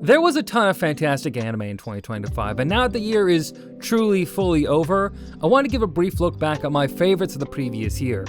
There was a ton of fantastic anime in 2025, and now that the year is truly fully over, I want to give a brief look back at my favorites of the previous year.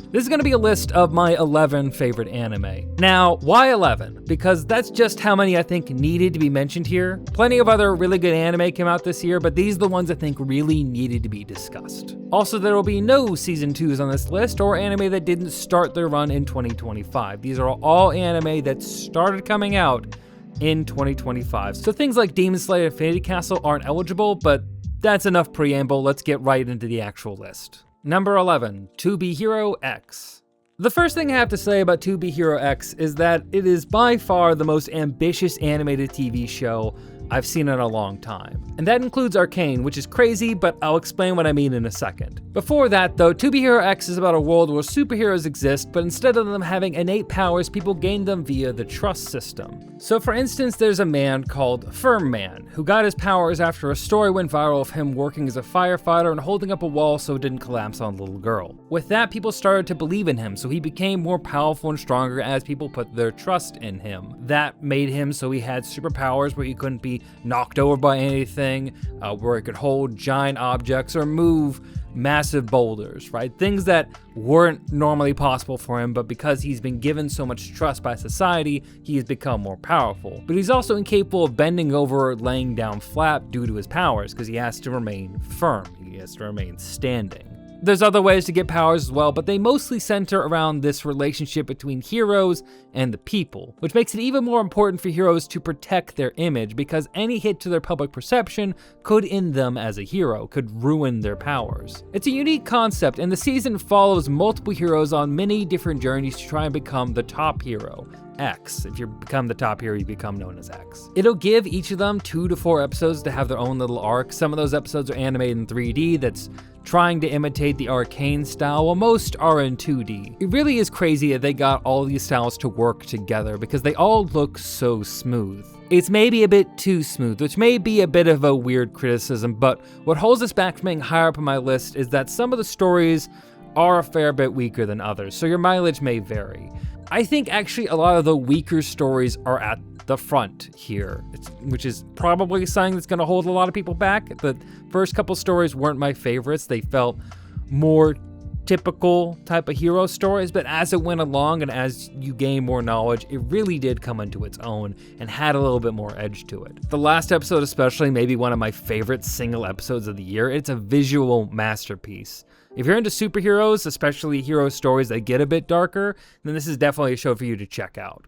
This is going to be a list of my 11 favorite anime. Now, why 11? Because that's just how many I think needed to be mentioned here. Plenty of other really good anime came out this year, but these are the ones I think really needed to be discussed. Also, there will be no season 2s on this list or anime that didn't start their run in 2025. These are all anime that started coming out in 2025. So things like Demon Slayer and Infinity Castle aren't eligible, but that's enough preamble. Let's get right into the actual list. Number 11, To Be Hero X. The first thing I have to say about To Be Hero X is that it is by far the most ambitious animated TV show I've seen in a long time. And that includes Arcane, which is crazy, but I'll explain what I mean in a second. Before that though, To Be Hero X is about a world where superheroes exist, but instead of them having innate powers, people gain them via the trust system. So for instance, there's a man called Firm Man, who got his powers after a story went viral of him working as a firefighter and holding up a wall so it didn't collapse on a little girl. With that, people started to believe in him, so he became more powerful and stronger as people put their trust in him. That made him so he had superpowers where he couldn't be knocked over by anything, where he could hold giant objects or move massive boulders, right? Things that weren't normally possible for him, but because he's been given so much trust by society, he has become more powerful. But he's also incapable of bending over or laying down flat due to his powers, because he has to remain firm. He has to remain standing. There's other ways to get powers as well, but they mostly center around this relationship between heroes and the people, which makes it even more important for heroes to protect their image, because any hit to their public perception could end them as a hero, could ruin their powers. It's a unique concept, and the season follows multiple heroes on many different journeys to try and become the top hero. X. If you become the top hero, you become known as X. It'll give each of them 2 to 4 episodes to have their own little arc. Some of those episodes are animated in 3D that's trying to imitate the Arcane style, while most are in 2D. It really is crazy that they got all these styles to work together because they all look so smooth. It's maybe a bit too smooth, which may be a bit of a weird criticism, but what holds us back from being higher up on my list is that some of the stories are a fair bit weaker than others, so your mileage may vary. I think actually a lot of the weaker stories are at the front here, which is probably something that's going to hold a lot of people back. The first couple stories weren't my favorites. They felt more typical type of hero stories, but as it went along and as you gain more knowledge, it really did come into its own and had a little bit more edge to it. The last episode especially may be one of my favorite single episodes of the year. It's a visual masterpiece. If you're into superheroes, especially hero stories that get a bit darker, then this is definitely a show for you to check out.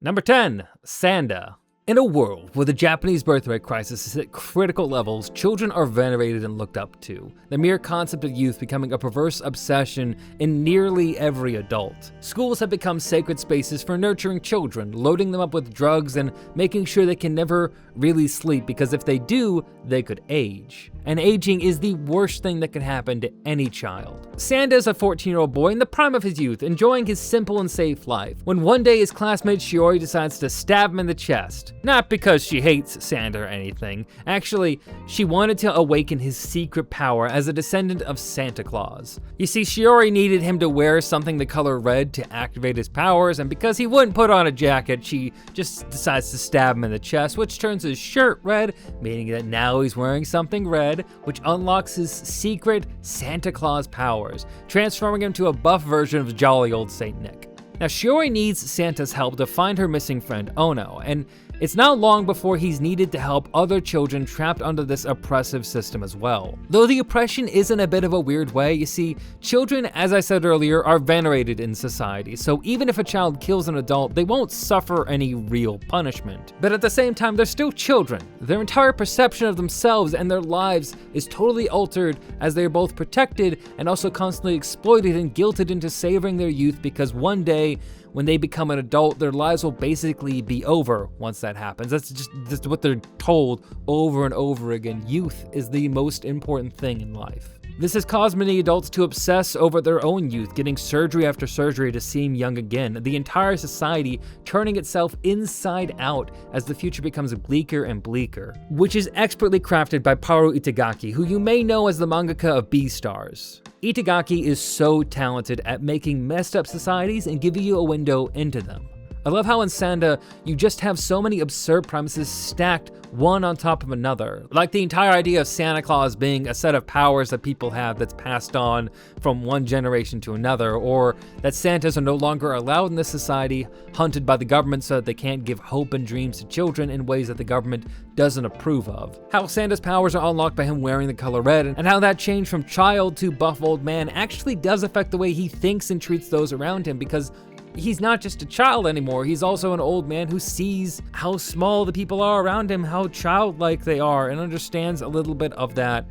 Number 10, Sanda. In a world where the Japanese birth rate crisis is at critical levels, children are venerated and looked up to. The mere concept of youth becoming a perverse obsession in nearly every adult. Schools have become sacred spaces for nurturing children, loading them up with drugs and making sure they can never really sleep, because if they do, they could age. And aging is the worst thing that can happen to any child. Sanda is a 14-year-old boy in the prime of his youth, enjoying his simple and safe life, when one day his classmate Shiori decides to stab him in the chest. Not because she hates Sanda or anything. Actually, she wanted to awaken his secret power as a descendant of Santa Claus. You see, Shiori needed him to wear something the color red to activate his powers, and because he wouldn't put on a jacket, she just decides to stab him in the chest, which turns his shirt red, meaning that now he's wearing something red, which unlocks his secret Santa Claus powers, transforming him to a buff version of jolly old Saint Nick. Now, Shiori needs Santa's help to find her missing friend Ono, and it's not long before he's needed to help other children trapped under this oppressive system as well. Though the oppression is in a bit of a weird way, you see, children, as I said earlier, are venerated in society, so even if a child kills an adult, they won't suffer any real punishment. But at the same time, they're still children. Their entire perception of themselves and their lives is totally altered, as they are both protected and also constantly exploited and guilted into savoring their youth, because one day, when they become an adult, their lives will basically be over once that happens. That's what they're told over and over again. Youth is the most important thing in life. This has caused many adults to obsess over their own youth, getting surgery after surgery to seem young again, the entire society turning itself inside out as the future becomes bleaker and bleaker, which is expertly crafted by Paru Itagaki, who you may know as the mangaka of Beastars. Itagaki is so talented at making messed up societies and giving you a window into them. I love how in Sanda, you just have so many absurd premises stacked one on top of another. Like the entire idea of Santa Claus being a set of powers that people have that's passed on from one generation to another, or that Santas are no longer allowed in this society, hunted by the government so that they can't give hope and dreams to children in ways that the government doesn't approve of. How Santa's powers are unlocked by him wearing the color red, and how that change from child to buff old man actually does affect the way he thinks and treats those around him, because he's not just a child anymore, he's also an old man who sees how small the people are around him, how childlike they are, and understands a little bit of that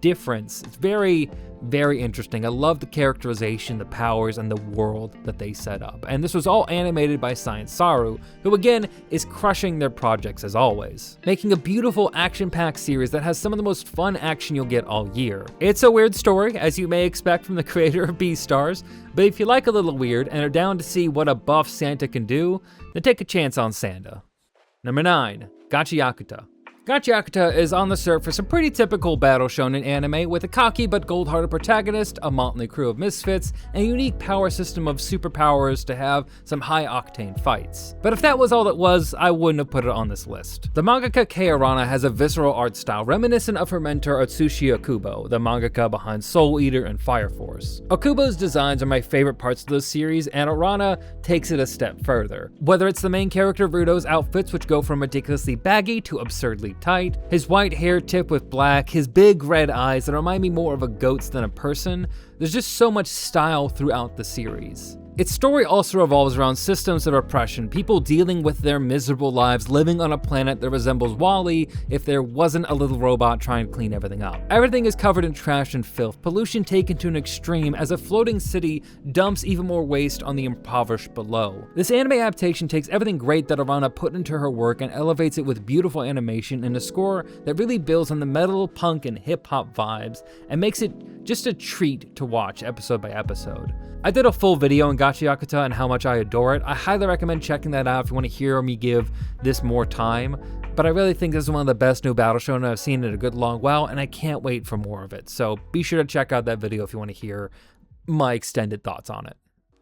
difference. It's very, very interesting. I love the characterization, the powers, and the world that they set up. And this was all animated by Science Saru, who again is crushing their projects as always, making a beautiful action-packed series that has some of the most fun action you'll get all year. It's a weird story, as you may expect from the creator of Beastars, but if you like a little weird and are down to see what a buff Santa can do, then take a chance on Santa. Number 9, Gacha Yakuta. Gacha Yakuta is on the surface a pretty typical battle shonen anime with a cocky but gold-hearted protagonist, a motley crew of misfits, and a unique power system of superpowers to have some high-octane fights. But if that was all it was, I wouldn't have put it on this list. The mangaka Kei Arana has a visceral art style reminiscent of her mentor Atsushi Okubo, the mangaka behind Soul Eater and Fire Force. Okubo's designs are my favorite parts of the series, and Arana takes it a step further. Whether it's the main character Rudo's outfits, which go from ridiculously baggy to absurdly tight, his white hair tipped with black, his big red eyes that remind me more of a goat's than a person, there's just so much style throughout the series. Its story also revolves around systems of oppression, people dealing with their miserable lives living on a planet that resembles WALL-E if there wasn't a little robot trying to clean everything up. Everything is covered in trash and filth, pollution taken to an extreme as a floating city dumps even more waste on the impoverished below. This anime adaptation takes everything great that Arana put into her work and elevates it with beautiful animation and a score that really builds on the metal, punk, and hip-hop vibes and makes it just a treat to watch episode by episode. I did a full video on Gacha Yakuta and how much I adore it. I highly recommend checking that out if you want to hear me give this more time, but I really think this is one of the best new battle shonen I've seen in a good long while, and I can't wait for more of it. So be sure to check out that video if you want to hear my extended thoughts on it.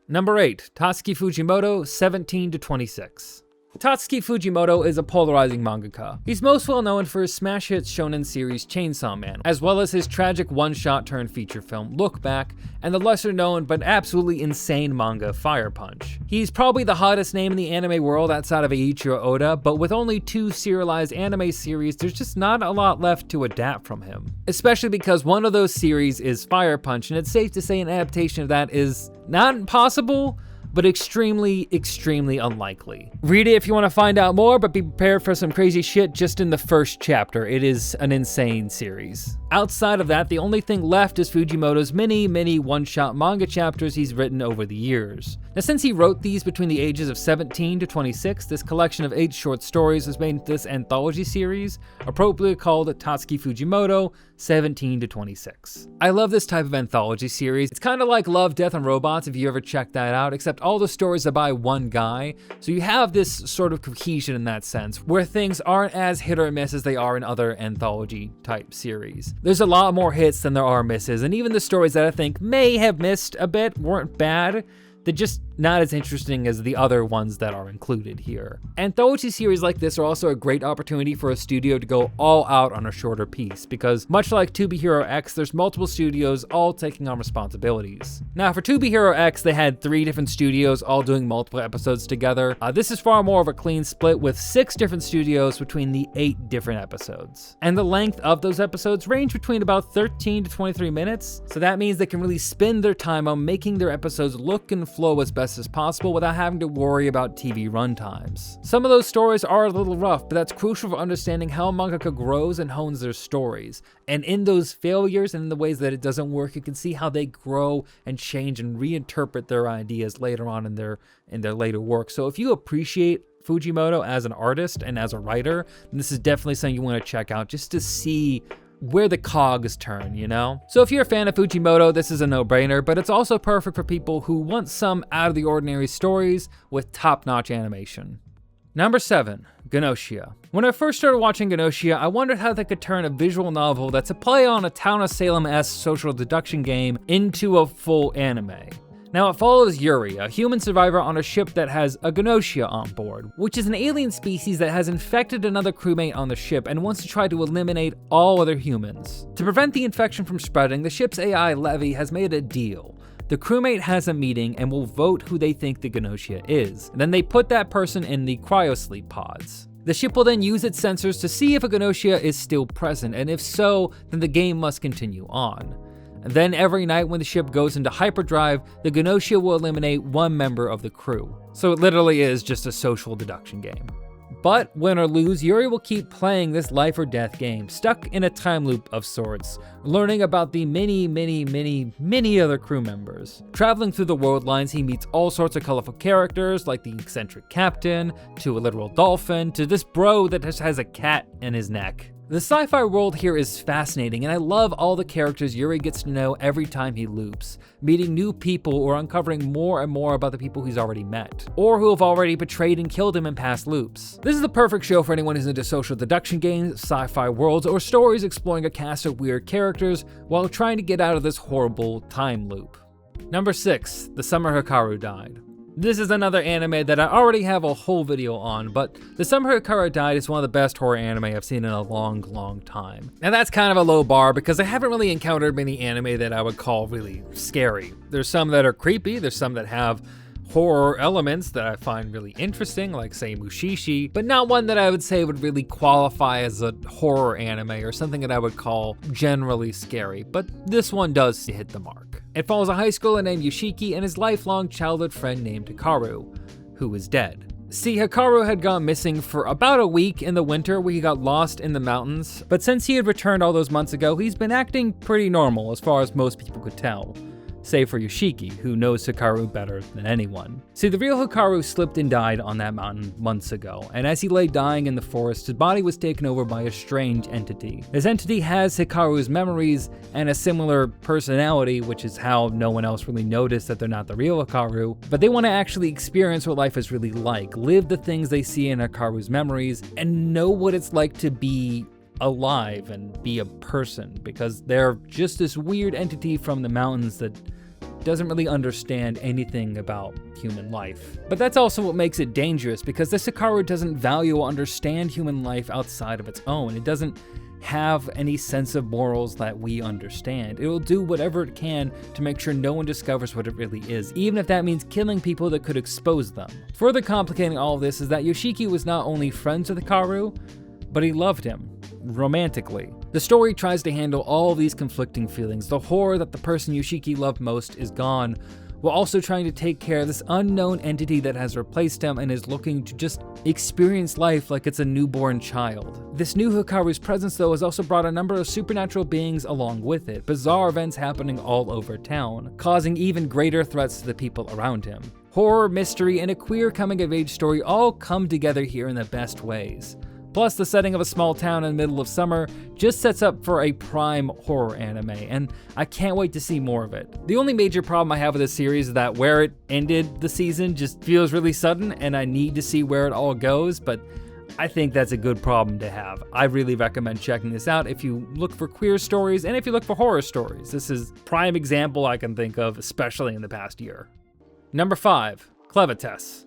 Number 8, Tatsuki Fujimoto, 17 to 26. Tatsuki Fujimoto is a polarizing mangaka. He's most well known for his smash hit shonen series Chainsaw Man, as well as his tragic one-shot turn feature film Look Back, and the lesser known but absolutely insane manga Fire Punch. He's probably the hottest name in the anime world outside of Eiichiro Oda, but with only 2 serialized anime series, there's just not a lot left to adapt from him. Especially because one of those series is Fire Punch, and it's safe to say an adaptation of that is not impossible, but extremely, extremely unlikely. Read it if you want to find out more, but be prepared for some crazy shit just in the first chapter. It is an insane series. Outside of that, the only thing left is Fujimoto's many one-shot manga chapters he's written over the years. Now, since he wrote these between the ages of 17 to 26, this collection of 8 short stories was made into this anthology series, appropriately called Tatsuki Fujimoto, 17 to 26. I love this type of anthology series. It's kind of like Love, Death, and Robots if you ever check that out, except all the stories are by one guy, so you have this sort of cohesion in that sense, where things aren't as hit or miss as they are in other anthology type series. There's a lot more hits than there are misses, and even the stories that I think may have missed a bit weren't bad. They're just not as interesting as the other ones that are included here. Anthology series like this are also a great opportunity for a studio to go all out on a shorter piece, because much like 2B Hero X, there's multiple studios all taking on responsibilities. Now for 2B Hero X, they had 3 different studios all doing multiple episodes together. This is far more of a clean split with 6 different studios between the 8 different episodes. And the length of those episodes range between about 13 to 23 minutes, so that means they can really spend their time on making their episodes look and flow as best as possible without having to worry about TV runtimes. Some of those stories are a little rough, but that's crucial for understanding how mangaka grows and hones their stories. And in those failures and in the ways that it doesn't work, you can see how they grow and change and reinterpret their ideas later on in their later work. So if you appreciate Fujimoto as an artist and as a writer, then this is definitely something you want to check out just to see where the cogs turn, you know? So if you're a fan of Fujimoto, this is a no-brainer, but it's also perfect for people who want some out-of-the-ordinary stories with top-notch animation. Number 7, Genosha. When I first started watching Genosha, I wondered how they could turn a visual novel that's a play on a Town of Salem-esque social deduction game into a full anime. Now it follows Yuri, a human survivor on a ship that has a Gnosia on board, which is an alien species that has infected another crewmate on the ship and wants to try to eliminate all other humans. To prevent the infection from spreading, the ship's AI, Levy, has made a deal. The crewmate has a meeting and will vote who they think the Gnosia is. And then they put that person in the cryosleep pods. The ship will then use its sensors to see if a Gnosia is still present, and if so, then the game must continue on. And then every night when the ship goes into hyperdrive, the Gnosia will eliminate one member of the crew. So it literally is just a social deduction game. But win or lose, Yuri will keep playing this life or death game, stuck in a time loop of sorts, learning about the many other crew members. Traveling through the world lines, he meets all sorts of colorful characters, like the eccentric captain, to a literal dolphin, to this bro that just has a cat in his neck. The sci-fi world here is fascinating, and I love all the characters Yuri gets to know every time he loops, meeting new people or uncovering more and more about the people he's already met, or who have already betrayed and killed him in past loops. This is the perfect show for anyone who's into social deduction games, sci-fi worlds, or stories exploring a cast of weird characters while trying to get out of this horrible time loop. Number 6, The Summer Hikaru Died. This is another anime that I already have a whole video on, but The Summer Hikaru Died is one of the best horror anime I've seen in a long time. And that's kind of a low bar because I haven't really encountered many anime that I would call really scary. There's some that are creepy, there's some that have horror elements that I find really interesting, like say Mushishi, but not one that I would say would really qualify as a horror anime or something that I would call generally scary, but this one does hit the mark. It follows a high schooler named Yoshiki and his lifelong childhood friend named Hikaru, who is dead. See, Hikaru had gone missing for about a week in the winter where he got lost in the mountains, but since he had returned all those months ago, he's been acting pretty normal as far as most people could tell. Save for Yoshiki, who knows Hikaru better than anyone. See, the real Hikaru slipped and died on that mountain months ago, and as he lay dying in the forest, his body was taken over by a strange entity. This entity has Hikaru's memories and a similar personality, which is how no one else really noticed that they're not the real Hikaru, but they want to actually experience what life is really like, live the things they see in Hikaru's memories, and know what it's like to be alive and be a person, because they're just this weird entity from the mountains that doesn't really understand anything about human life. But that's also what makes it dangerous, because this Hikaru doesn't value or understand human life outside of its own. It doesn't have any sense of morals that we understand. It will do whatever it can to make sure no one discovers what it really is, even if that means killing people that could expose them. Further complicating all of this is that Yoshiki was not only friends with Hikaru, but he loved him romantically. The story tries to handle all of these conflicting feelings. The horror that the person Yoshiki loved most is gone, while also trying to take care of this unknown entity that has replaced him and is looking to just experience life like it's a newborn child. This new Hikaru's presence, though, has also brought a number of supernatural beings along with it, bizarre events happening all over town, causing even greater threats to the people around him. Horror, mystery, and a queer coming-of-age story all come together here in the best ways. Plus, the setting of a small town in the middle of summer just sets up for a prime horror anime, and I can't wait to see more of it. The only major problem I have with this series is that where it ended the season just feels really sudden, and I need to see where it all goes, but I think that's a good problem to have. I really recommend checking this out if you look for queer stories and if you look for horror stories. This is a prime example I can think of, especially in the past year. Number 5, Clevites.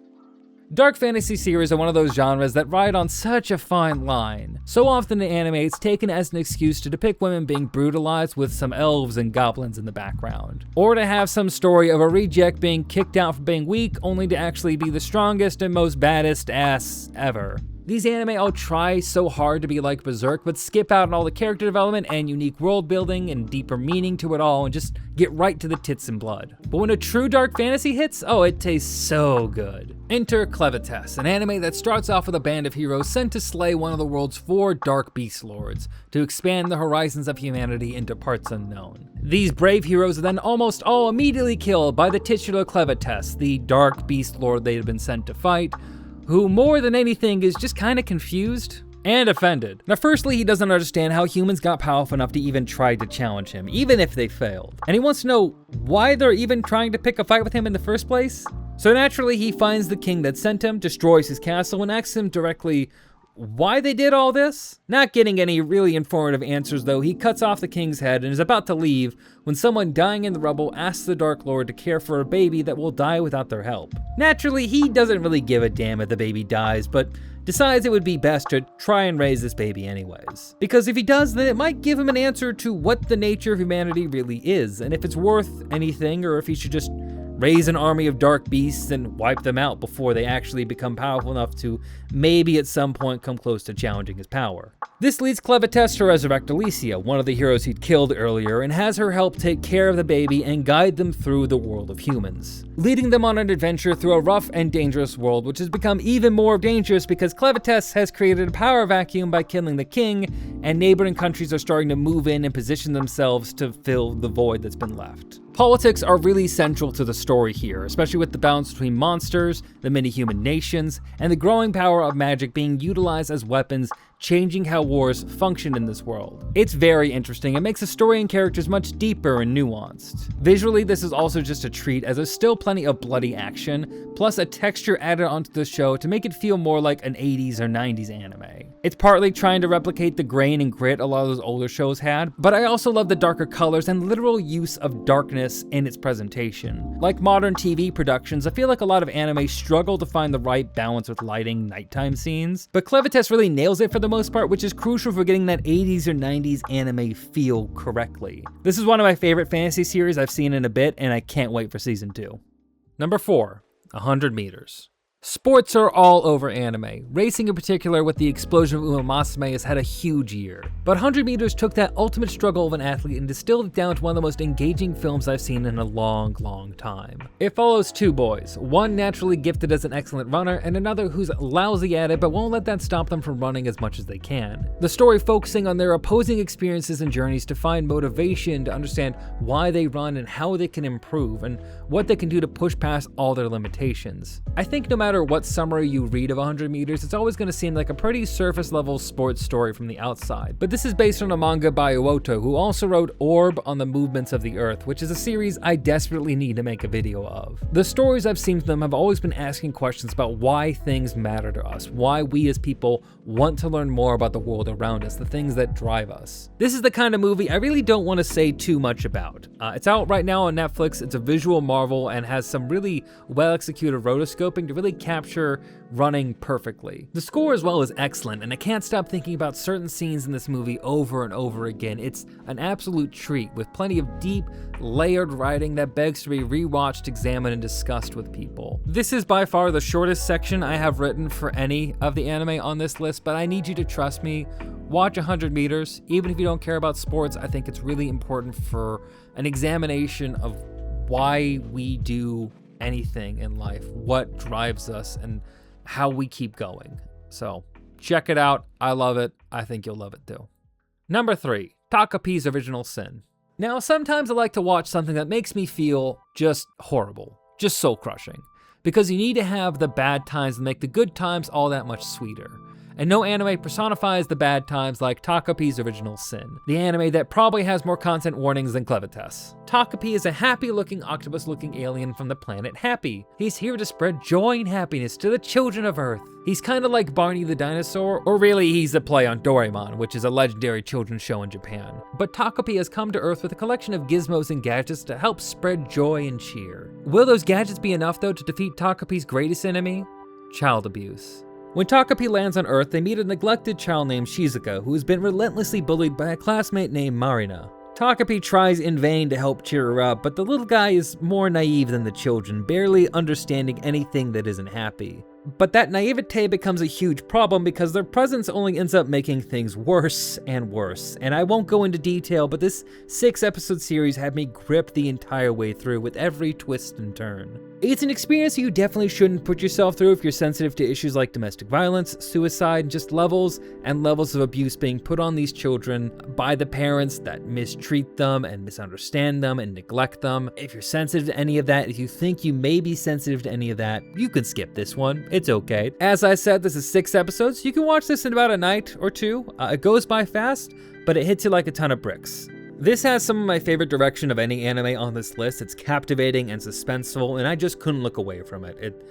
Dark fantasy series are one of those genres that ride on such a fine line. So often in anime, it's taken as an excuse to depict women being brutalized with some elves and goblins in the background. Or to have some story of a reject being kicked out for being weak, only to actually be the strongest and most baddest ass ever. These anime all try so hard to be like Berserk, but skip out on all the character development and unique world building and deeper meaning to it all and just get right to the tits and blood. But when a true dark fantasy hits, oh, it tastes so good. Enter Clevites, an anime that starts off with a band of heroes sent to slay one of the world's 4 dark beast lords, to expand the horizons of humanity into parts unknown. These brave heroes are then almost all immediately killed by the titular Clevites, the dark beast lord they had been sent to fight, who more than anything is just kinda confused and offended. Now firstly, he doesn't understand how humans got powerful enough to even try to challenge him, even if they failed. And he wants to know why they're even trying to pick a fight with him in the first place. So naturally, he finds the king that sent him, destroys his castle, and asks him directly, why they did all this? Not getting any really informative answers though, he cuts off the king's head and is about to leave when someone dying in the rubble asks the Dark Lord to care for a baby that will die without their help. Naturally, he doesn't really give a damn if the baby dies, but decides it would be best to try and raise this baby anyways. Because if he does, then it might give him an answer to what the nature of humanity really is, and if it's worth anything, or if he should just raise an army of dark beasts and wipe them out before they actually become powerful enough to maybe at some point come close to challenging his power. This leads Clevites to resurrect Alicia, one of the heroes he'd killed earlier, and has her help take care of the baby and guide them through the world of humans, leading them on an adventure through a rough and dangerous world, which has become even more dangerous because Clevites has created a power vacuum by killing the king, and neighboring countries are starting to move in and position themselves to fill the void that's been left. Politics are really central to the story here, especially with the balance between monsters, the many human nations, and the growing power of magic being utilized as weapons, changing how wars function in this world. It's very interesting and makes the story and characters much deeper and nuanced. Visually, this is also just a treat as there's still plenty of bloody action, plus a texture added onto the show to make it feel more like an 80s or 90s anime. It's partly trying to replicate the grain and grit a lot of those older shows had, but I also love the darker colors and literal use of darkness in its presentation. Like modern TV productions, I feel like a lot of anime struggle to find the right balance with lighting nighttime scenes, but Clevites really nails it for the most part, which is crucial for getting that 80s or 90s anime feel correctly. This is one of my favorite fantasy series I've seen in a bit, and I can't wait for season 2. Number 4, 100 meters. Sports are all over anime. Racing in particular, with the explosion of Uma Musume, has had a huge year. But 100 meters took that ultimate struggle of an athlete and distilled it down to one of the most engaging films I've seen in a long, long time. It follows two boys, one naturally gifted as an excellent runner, and another who's lousy at it but won't let that stop them from running as much as they can. The story focusing on their opposing experiences and journeys to find motivation, to understand why they run and how they can improve, and what they can do to push past all their limitations. I think no matter what summary you read of 100 meters, it's always going to seem like a pretty surface level sports story from the outside. But this is based on a manga by Uoto, who also wrote Orb on the Movements of the Earth, which is a series I desperately need to make a video of. The stories I've seen from them have always been asking questions about why things matter to us, why we as people want to learn more about the world around us, the things that drive us. This is the kind of movie I really don't want to say too much about. It's out right now on Netflix, it's a visual marvel and has some really well executed rotoscoping to really capture running perfectly. The score as well is excellent, and I can't stop thinking about certain scenes in this movie over and over again. It's an absolute treat, with plenty of deep, layered writing that begs to be rewatched, examined, and discussed with people. This is by far the shortest section I have written for any of the anime on this list, but I need you to trust me. Watch 100 meters. Even if you don't care about sports, I think it's really important for an examination of why we do anything in life, what drives us, and how we keep going. So check it out. I love it. I think you'll love it too. Number 3, Takapi's Original Sin. Now, sometimes I like to watch something that makes me feel just horrible, just soul crushing, because you need to have the bad times and make the good times all that much sweeter. And no anime personifies the bad times like Takapi's Original Sin, the anime that probably has more content warnings than Clevites. Takapi is a happy-looking, octopus-looking alien from the planet Happy. He's here to spread joy and happiness to the children of Earth. He's kind of like Barney the dinosaur, or really he's a play on Doraemon, which is a legendary children's show in Japan. But Takapi has come to Earth with a collection of gizmos and gadgets to help spread joy and cheer. Will those gadgets be enough though to defeat Takapi's greatest enemy? Child abuse. When Takapi lands on Earth, they meet a neglected child named Shizuka, who has been relentlessly bullied by a classmate named Marina. Takapi tries in vain to help cheer her up, but the little guy is more naive than the children, barely understanding anything that isn't happy. But that naivete becomes a huge problem because their presence only ends up making things worse and worse. And I won't go into detail, but this 6-episode series had me gripped the entire way through with every twist and turn. It's an experience you definitely shouldn't put yourself through if you're sensitive to issues like domestic violence, suicide, and just levels and levels of abuse being put on these children by the parents that mistreat them and misunderstand them and neglect them. If you're sensitive to any of that, if you think you may be sensitive to any of that, you can skip this one. It's okay. As I said, this is 6 episodes. You can watch this in about a night or two. It goes by fast, but it hits you like a ton of bricks. This has some of my favorite direction of any anime on this list. It's captivating and suspenseful, and I just couldn't look away from it.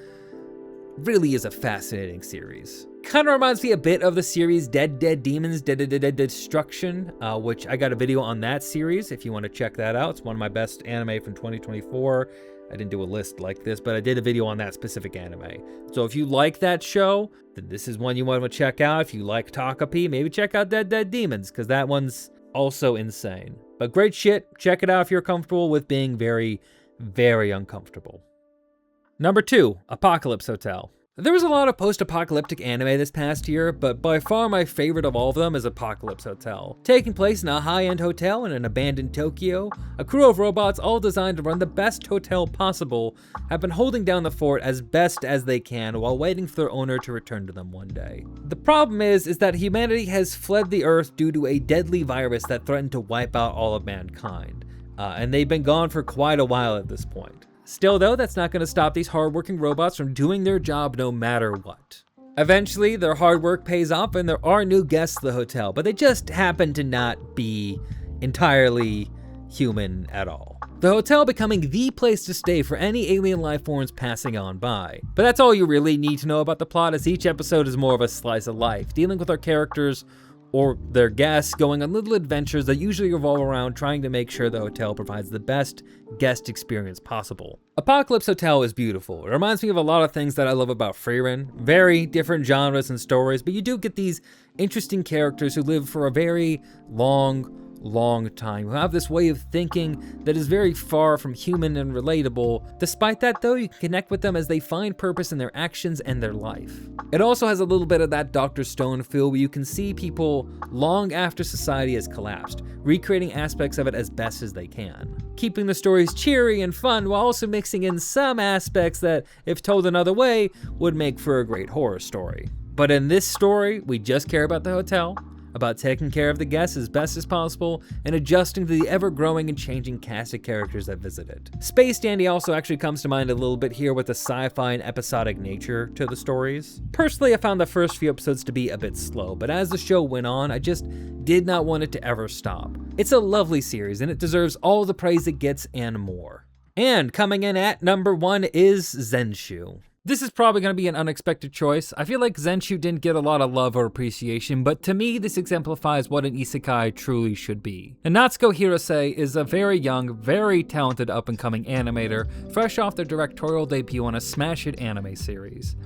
really is a fascinating series. Kind of reminds me a bit of the series Dead Demons, Dead Destruction, which I got a video on that series if you want to check that out. It's one of my best anime from 2024. I didn't do a list like this, but I did a video on that specific anime. So if you like that show, then this is one you want to check out. If you like Takapi, maybe check out Dead Demons, because that one's also insane. But great shit. Check it out if you're comfortable with being very, very uncomfortable. Number 2, Apocalypse Hotel. There was a lot of post-apocalyptic anime this past year, but by far my favorite of all of them is Apocalypse Hotel. Taking place in a high-end hotel in an abandoned Tokyo, a crew of robots all designed to run the best hotel possible have been holding down the fort as best as they can while waiting for their owner to return to them one day. The problem is that humanity has fled the Earth due to a deadly virus that threatened to wipe out all of mankind, and they've been gone for quite a while at this point. Still though, that's not going to stop these hardworking robots from doing their job no matter what. Eventually, their hard work pays off and there are new guests to the hotel, but they just happen to not be entirely human at all. The hotel becoming the place to stay for any alien life forms passing on by. But that's all you really need to know about the plot, as each episode is more of a slice of life, dealing with our characters or their guests going on little adventures that usually revolve around trying to make sure the hotel provides the best guest experience possible. Apocalypse Hotel is beautiful. It reminds me of a lot of things that I love about Frieren. Very different genres and stories, but you do get these interesting characters who live for a very long time, who have this way of thinking that is very far from human and relatable. Despite that though, you can connect with them as they find purpose in their actions and their life. It also has a little bit of that Dr. Stone feel where you can see people long after society has collapsed, recreating aspects of it as best as they can. Keeping the stories cheery and fun while also mixing in some aspects that, if told another way, would make for a great horror story. But in this story, we just care about the hotel, about taking care of the guests as best as possible, and adjusting to the ever-growing and changing cast of characters that visit it. Space Dandy also actually comes to mind a little bit here with the sci-fi and episodic nature to the stories. Personally, I found the first few episodes to be a bit slow, but as the show went on, I just did not want it to ever stop. It's a lovely series, and it deserves all the praise it gets and more. And coming in at number 1 is Zenshu. This is probably going to be an unexpected choice. I feel like Zenshu didn't get a lot of love or appreciation, but to me this exemplifies what an isekai truly should be. And Natsuko Hirose is a very young, very talented up-and-coming animator, fresh off their directorial debut on a smash-hit anime series.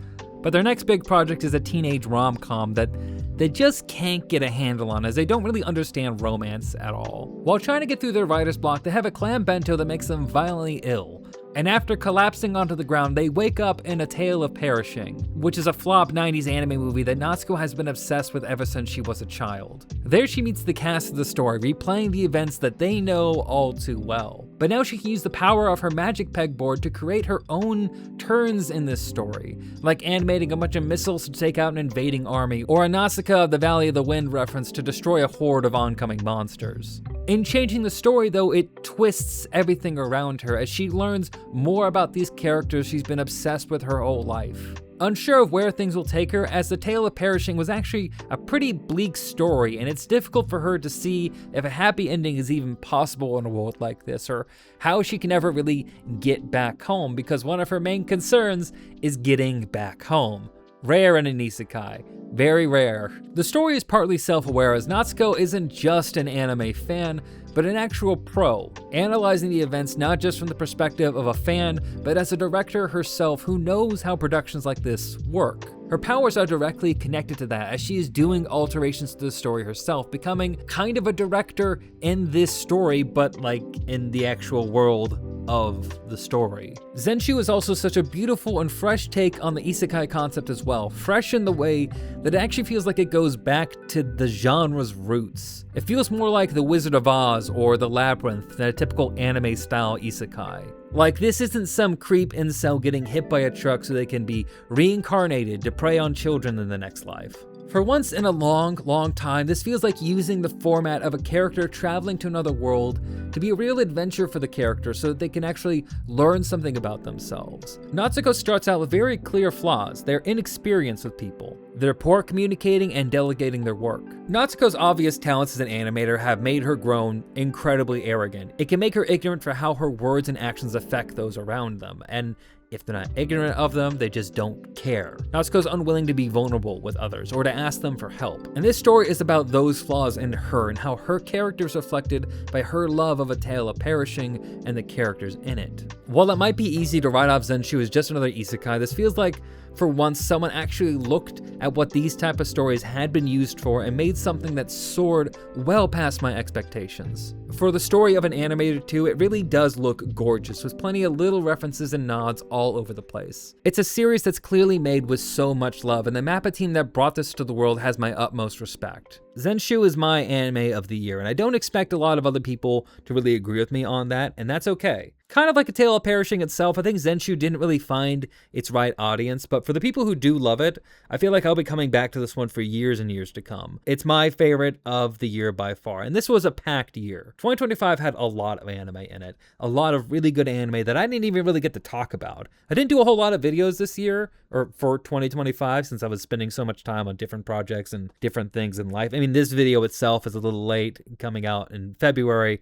But their next big project is a teenage rom-com that they just can't get a handle on, as they don't really understand romance at all. While trying to get through their writer's block, they have a clam bento that makes them violently ill. And after collapsing onto the ground, they wake up in A Tale of Perishing, which is a flop 90s anime movie that Natsuko has been obsessed with ever since she was a child. There she meets the cast of the story, replaying the events that they know all too well. But now she can use the power of her magic pegboard to create her own turns in this story, like animating a bunch of missiles to take out an invading army, or a Nausicaa of the Valley of the Wind reference to destroy a horde of oncoming monsters. In changing the story though, it twists everything around her as she learns more about these characters she's been obsessed with her whole life. Unsure of where things will take her, as The Tale of Perishing was actually a pretty bleak story, and it's difficult for her to see if a happy ending is even possible in a world like this, or how she can ever really get back home, because one of her main concerns is getting back home. Rare in an isekai. Very rare. The story is partly self-aware, as Natsuko isn't just an anime fan, but an actual pro, analyzing the events not just from the perspective of a fan, but as a director herself who knows how productions like this work. Her powers are directly connected to that, as she is doing alterations to the story herself, becoming kind of a director in this story, but like in the actual world of the story. Zenshu is also such a beautiful and fresh take on the isekai concept as well, fresh in the way that it actually feels like it goes back to the genre's roots. It feels more like The Wizard of Oz or The Labyrinth than a typical anime-style isekai. Like, this isn't some creep incel getting hit by a truck so they can be reincarnated to prey on children in the next life. For once in a long time, this feels like using the format of a character traveling to another world to be a real adventure for the character so that they can actually learn something about themselves. Natsuko starts out with very clear flaws: their inexperience with people, their poor communicating and delegating their work. Natsuko's obvious talents as an animator have made her grown incredibly arrogant. It can make her ignorant for how her words and actions affect those around them, and If they're not ignorant of them, they just don't care. Natsuko's unwilling to be vulnerable with others or to ask them for help. And this story is about those flaws in her and how her character is reflected by her love of A Tale of Perishing and the characters in it. While it might be easy to write off Zenshu as just another isekai, this feels like for once someone actually looked at what these type of stories had been used for and made something that soared well past my expectations. For the story of an animated too, it really does look gorgeous, with plenty of little references and nods all over the place. It's a series that's clearly made with so much love, and the Mappa team that brought this to the world has my utmost respect. Zenshu is my anime of the year, and I don't expect a lot of other people to really agree with me on that, and that's okay. Kind of like A Tale of Perishing itself, I think Zenshu didn't really find its right audience, but for the people who do love it, I feel like I'll be coming back to this one for years and years to come. It's my favorite of the year by far, and this was a packed year. 2025 had a lot of anime in it, a lot of really good anime that I didn't even really get to talk about. I didn't do a whole lot of videos this year, or for 2025, since I was spending so much time on different projects and different things in life. I mean, this video itself is a little late, coming out in February,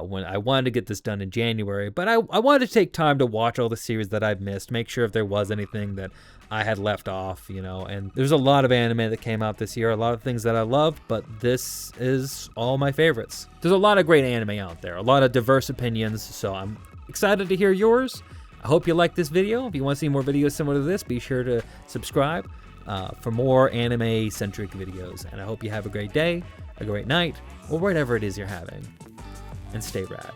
when I wanted to get this done in January, but I wanted to take time to watch all the series that I've missed, make sure if there was anything that I had left off, you know, and there's a lot of anime that came out this year, a lot of things that I loved, but this is all my favorites. There's a lot of great anime out there, a lot of diverse opinions, so I'm excited to hear yours. I hope you like this video. If you want to see more videos similar to this, be sure to subscribe for more anime-centric videos, and I hope you have a great day, a great night, or whatever it is you're having. And stay rad.